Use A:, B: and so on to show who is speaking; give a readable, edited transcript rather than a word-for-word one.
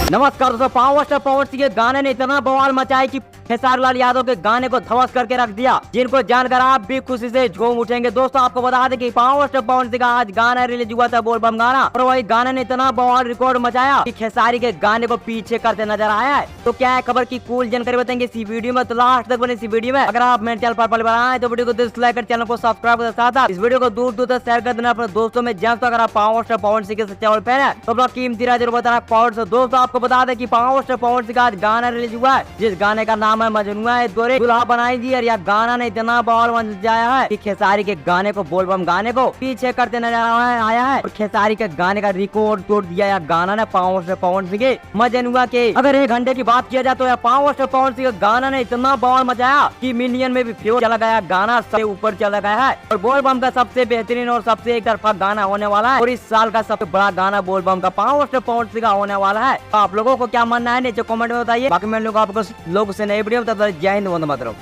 A: नमस्कार दोस्तों, power star Pawan Singh के गाने ने इतना बवाल मचाया कि खेसारी लाल यादव के गाने को ध्वस्त करके रख दिया, जिनको जानकर आप भी खुशी से झूम उठेंगे। दोस्तों आपको बता दें कि पावर स्टार पवन सिंह का आज गाना रिलीज हुआ था, बोल बम गाना, और वही गाने ने इतना बवाल रिकॉर्ड मचाया कि खेसारी के गाने को पीछे करते नजर आया है। तो क्या है खबर की कूल जानकारी बताएंगे इसी वीडियो में, तो लास्ट तक बने इसी वीडियो में। अगर आप मेरे चैनल पर पहली बार आए तो वीडियो को डिसलाइक कर चैनल को सब्सक्राइब कर साथ इस वीडियो को दूर दूर तक शेयर कर देना अपने दोस्तों में। जब तक अगर आप पावर स्टार पवन सिंह के सच्चे फैन है तो अपना कीमती राय जरूर बताना पावर स्टार। दोस्तों आपको बता दें कि पावर स्टार पवन सिंह का आज गाना रिलीज हुआ है, जिस गाने का नाम है मजनुआ है दोरे दुल्हा बनाई दी। और यह गाना ने इतना बवाल मचाया है कि खेसारी के गाने को, बोल बम गाने को पीछे करते नजर आया है, और खेसारी के गाने का रिकॉर्ड तोड़ दिया यह गाना ने पावर स्टार पवन सिंह के मजनुआ के। अगर 1 घंटे की बात किया जाए तो यह पावर स्टार पवन सिंह के गाना ने इतना बवाल मचाया कि मिलियन में भी फ्यूज चला गया, गाना सबसे ऊपर चला गया है। और बोल बम का सबसे बेहतरीन और सबसे एक तरफा गाना होने वाला है, और इस साल का सबसे बड़ा गाना बोल बम का पावर स्टार पवन सिंह का होने वाला है। तो आप लोगों को क्या मानना है नीचे कमेंट में बताइए। बाकी मैं लोग आपको लोग से नई वीडियो, तब तक जय हिंद, वंदे मातरम।